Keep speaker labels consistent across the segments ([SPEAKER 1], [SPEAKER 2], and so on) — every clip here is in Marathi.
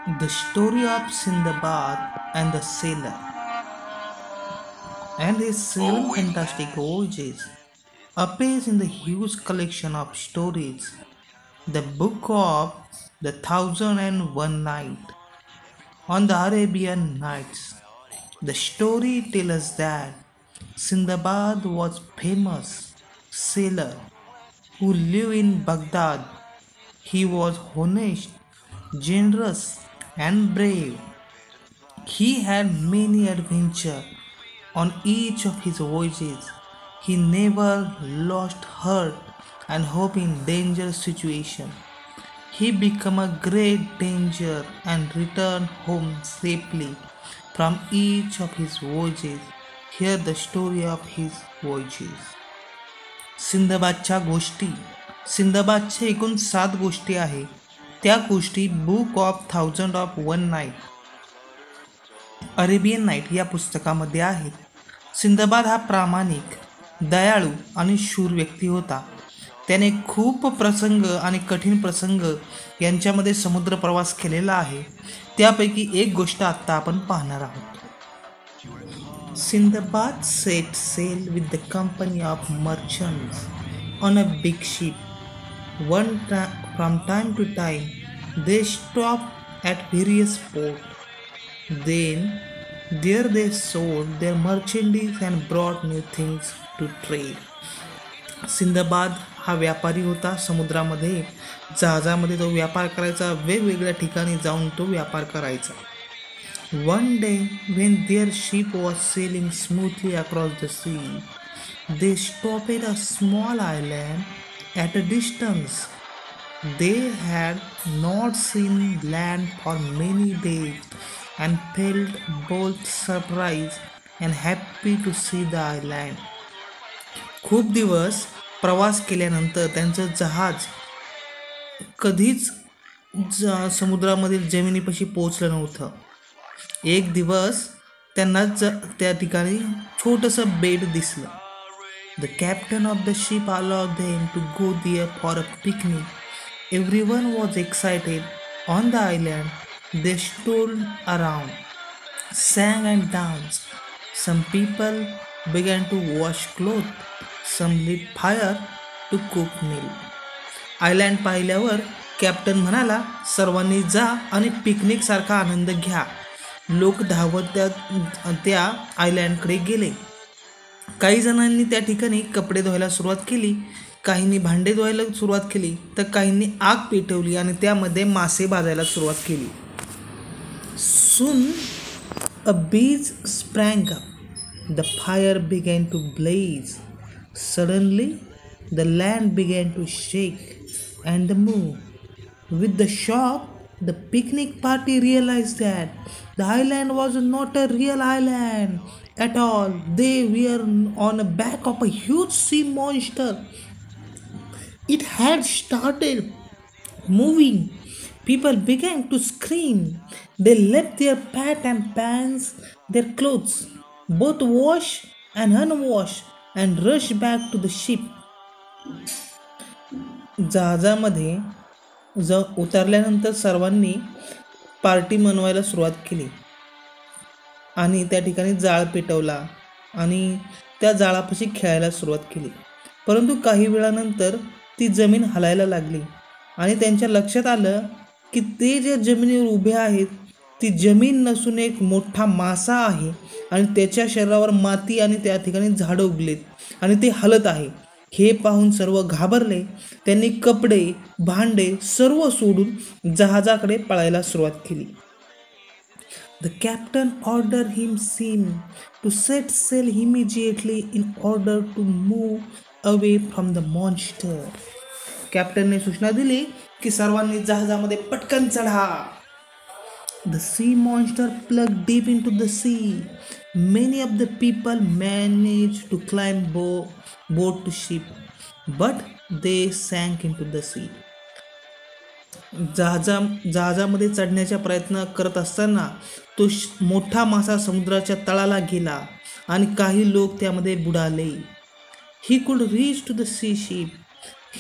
[SPEAKER 1] The story of Sindbad and the sailor and his seven fantastic voyages appears in the huge collection of stories, the Book of the Thousand and One Night on the Arabian Nights. The story tells us that Sindbad was famous sailor who lived in Baghdad. He was honest, generous, and brave. He had many adventures on each of his voyages. He never lost heart and hope in dangerous situations. He became a great danger and returned home safely from each of his voyages. Hear the story of his voyages. सिंदबादच्या गोष्टी सिंदबादच्या एकूण 7 गोष्टी आहे. त्या गोष्टी book of thousand of one night Arabian night या पुस्तकामध्ये आहेत. सिंदबाद हा प्रामाणिक, दयाळू आणि शूर व्यक्ती होता. त्याने खूप प्रसंग आणि कठीण प्रसंग यांच्यामध्ये समुद्र प्रवास केलेला आहे. त्यापैकी एक गोष्ट आत्ता आपण पाहणार आहोत. Sindbad set sail with the company of merchants on a big ship. From time to time, they stopped at various ports. Then, there they sold their merchandise and brought new things to trade. Sinbad हा व्यापारी होता. समुद्रामध्ये जहाजामध्ये तो व्यापार करायचा. वेगवेगळ्या ठिकाणी जाऊन तो व्यापार करायचा. One day, when their ship was sailing smoothly across the sea, they stopped at a small island at a distance. They had not seen land for many days and felt both surprised and happy to see the island. खूप दिवस प्रवास केल्यानंतर त्यांचं जहाज कधीच समुद्रामधील जमिनीपाशी पोचलं नव्हतं. एक दिवस त्यांना त्या ठिकाणी छोटंसं बेट दिसलं. The captain of the ship allowed them to go there for a picnic. Everyone was excited. On the island, they strolled around, sang and danced. Some people began to wash clothes. Some lit fire to cook meal. Island पाहिल्यावर कॅप्टन म्हणाला, सर्वांनी जा आणि पिकनिक सारखा आनंद घ्या. लोक धावत त्या आयलँडकडे गेले. काही जणांनी त्या ठिकाणी कपडे धुवायला सुरुवात केली, काहींनी भांडे धुवायला सुरुवात केली, तर काहींनी आग पेटवली आणि त्यामध्ये मासे भाजायला सुरुवात केली. Soon a breeze sprang up. The fire began to blaze. Suddenly the land began to shake and move. With the shock, the picnic party realized that the island was not a real island at all. They were on the back of a huge sea monster. It had started moving. People began to scream. They left their pots and pans, their clothes, both washed and unwashed, and rushed back to the ship. जहाजामध्ये उतरल्यानंतर सर्वांनी पार्टी मनवायला सुरुवात केली आणि त्या ठिकाणी जाळ पेटवला आणि त्या जाळापाशी खेळायला सुरुवात केली. परंतु काही वेळानंतर ती जमीन हलायला लागली आणि त्यांच्या लक्षात आलं की ते ज्या जमिनीवर उभे आहेत ती जमीन नसून एक मोठा मासा आहे आणि त्याच्या शरीरावर माती आणि त्या ठिकाणी झाडं उगलेत आणि ते हलत आहे. हे पाहून सर्व घाबरले. त्यांनी कपडे, भांडे सर्व सोडून जहाजाकडे पळायला सुरुवात केली. The captain ordered him to set sail immediately in order to move away from the monster. कॅप्टनने सूचना दिली की सर्वांनी जहाजामध्ये पटकन चढा. The sea monster plugged deep into the sea. Many of the people managed to climb boat to ship, but they sank into the sea. जहाजामध्ये चढण्याचा प्रयत्न करत असताना तो मोठा मासा समुद्राच्या तळाला गेला आणि काही लोक त्यामध्ये बुडाले. He could reach to the sea ship.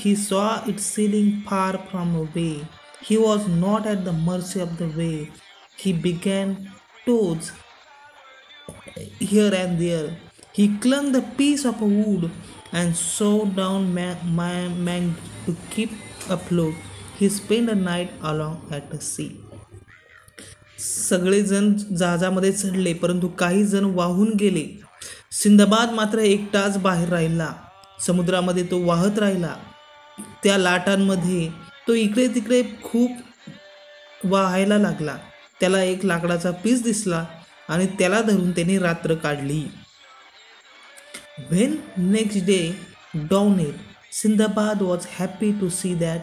[SPEAKER 1] He saw it sailing far from away. He was not at the mercy of the wave. He began toads here and there. He clung the piece of wood and sawed down man to keep afloat. He spent a night along at the sea. सगळेजण जहाजामध्ये चढले परंतु काही जण वाहून गेले. सिंदबाद मात्र एकटाच बाहेर राहिला. समुद्रामध्ये तो वाहत राहिला. त्या लाटांमध्ये तो इकडे तिकडे खूप वाहायला लागला. त्याला एक लाकडाचा पीस दिसला आणि त्याला धरून त्याने रात्र काढली. When next day dawned, Sindbad was happy to see that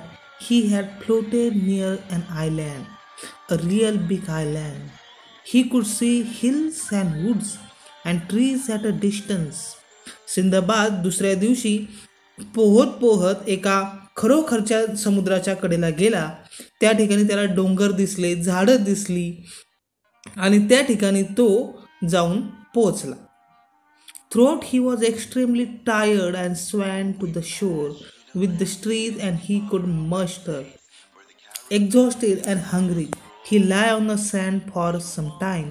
[SPEAKER 1] he had floated near an island, a real big island. He could see hills and woods and trees at a distance. Sinbad दुसऱ्या दिवशी पोहत पोहत एका खरोखरच्या समुद्राच्या कडेला गेला. त्या ठिकाणी त्याला डोंगर दिसले, झाडं दिसली आणि त्या ठिकाणी तो जाऊन पोहोचला. Throughout he was extremely tired and swam to the shore with the street and he could muster. Exhausted and hungry, he lay on the sand for some time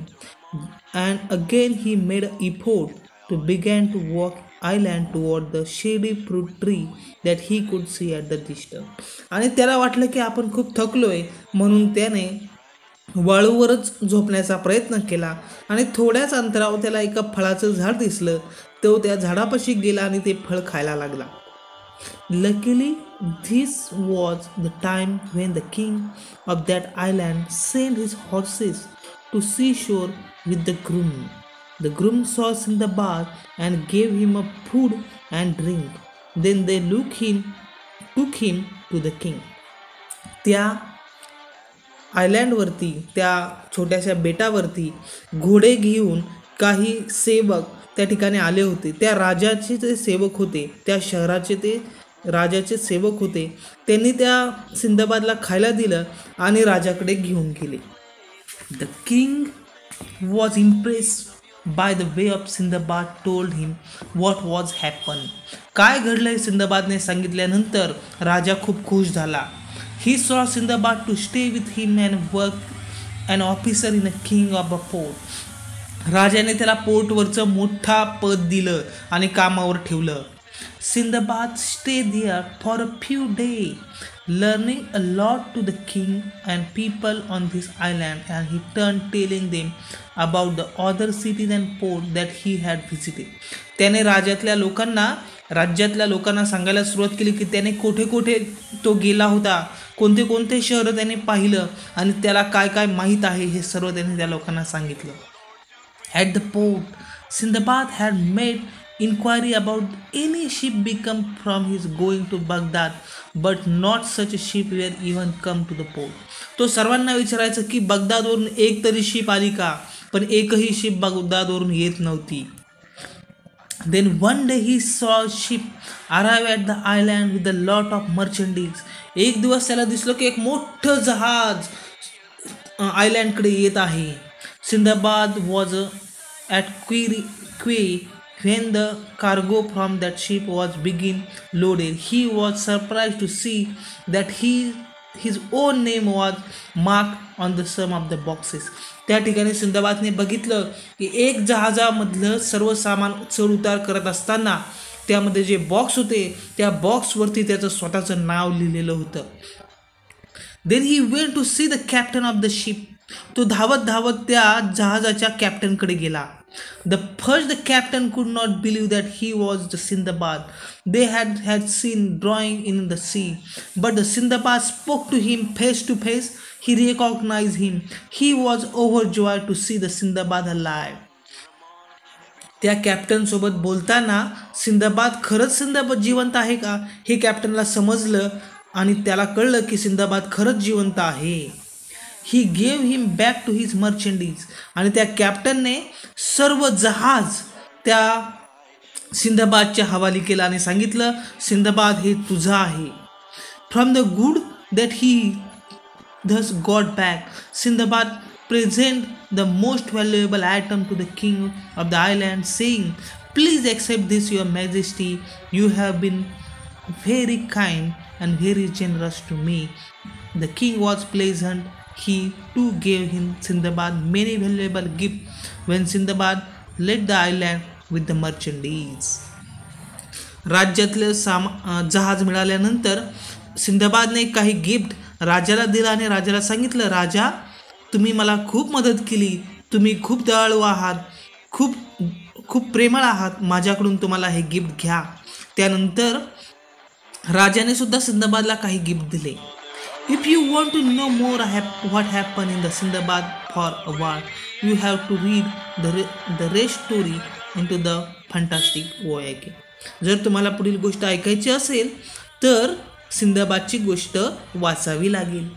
[SPEAKER 1] and again he made an effort to begin to walk island toward the shady fruit tree that he could see at the distance. आणि त्याला वाटलं की आपण खूप थकलोय म्हणून त्याने वाळूवरच झोपण्याचा प्रयत्न केला आणि थोड्याच अंतरावर त्याला एका फळाचं झाड दिसलं. तो त्या झाडापाशी गेला आणि ते फळ खायला लागला. Luckily, this was the time when the king of that island sent his horses to seashore with the groom. The groom saw Sindbad and gave him a food and drink. Then they took him to the king. त्या आयलँडवरती, त्या छोट्याशा बेटावरती घोडे घेऊन काही सेवक त्या ठिकाणी आले होते. त्या राजाचे ते सेवक होते, त्या शहराचे ते राजाचे सेवक होते. त्यांनी त्या सिंदबादला खायला दिलं आणि राजाकडे घेऊन गेले. The king was impressed by the way of Sinbad told him what was happen. काय घडलंय सिंदबादने सांगितल्यानंतर राजा खूप खुश झाला. He saw Sindbad to stay with him and work an officer in a king of a port. राजाने त्याला पोर्टवरचं मोठा पद दिलं आणि कामावर ठेवलं. Sindbad stayed there for a few days, learning a lot to the king and people on this island, and he turned telling them about the other cities and ports that he had visited. त्याने राज्यातल्या लोकांना सांगायला सुरुवात केली की त्याने कोठे कोठे तो गेला होता, कोणते कोणते शहरं त्याने पाहिलं आणि त्याला काय काय माहीत आहे हे सर्व त्याने त्या लोकांना सांगितलं. At the port, Sindbad had made inquiry about any ship become from his going to Baghdad, but not such a ship were even come to the port. तो सर्वांना विचारायचं की बगदादवरून एक तरी शिप आली का, पण एकही शिप बगदादवरून येत नव्हती. Then one day he saw a ship arrive at the island with a lot of merchandise. एक दिवस त्याला दिसलं की एक मोठं जहाज आयलँडकडे येत आहे. Sindbad was at quay when the cargo from that ship was begin loaded. He was surprised to see that his own name was marked on the some of the boxes. त्या ठिकाणी सिंदबादने बघितलं की एक जहाजामधलं सर्व सामान चढ उतार करत असताना त्यामध्ये जे बॉक्स होते त्या बॉक्सवरती त्याचं स्वतःचं नाव लिहिलेलं होतं. Then he went to see the captain of the ship. तो धावत धावत त्या जहाजाच्या कॅप्टनकडे गेला. First the captain could not believe that he was the Sindbad they had seen drawing in the sea. But the Sindbad spoke to him face to face. He recognized him. He was overjoyed to see the Sindbad alive. त्या कॅप्टन सोबत बोलताना सिंदबाद खरंच सिंदबाद जिवंत आहे का हे कॅप्टनला समजलं आणि त्याला कळलं की सिंदबाद खरंच जिवंत आहे. He gave him back to his merchandise. आणि त्या कॅप्टनने सर्व जहाज त्या सिंदबादच्या हवाली केला आणि सांगितलं सिंदबाद हे तुझं आहे. From the good that he thus got back, Sindbad present the most valuable item to the king of the island, saying, "Please accept this, your majesty. You have been very kind and very generous to me. The king was pleasant. He too gave him Sindbad many valuable gifts when Sindbad left the island with the merchandise. राज्यातले जहाज मिळाल्यानंतर सिंदबादने काही गिफ्ट राजाला दिला आणि राजाला सांगितलं, राजा तुम्ही मला खूप मदत केली, तुम्ही खूप दयाळू आहात, खूप खूप प्रेमळ आहात, माझ्याकडून तुम्हाला हे गिफ्ट घ्या. त्यानंतर राजाने सुद्धा सिंदबादला काही गिफ्ट दिले. If you want to know more what happen in the Sinbad for a war, you have to read the rest story in to the fantastic voyage. जर तुम्हाला पुढील गोष्ट ऐकायची असेल तर सिंदबादची गोष्ट वाचावी लागेल.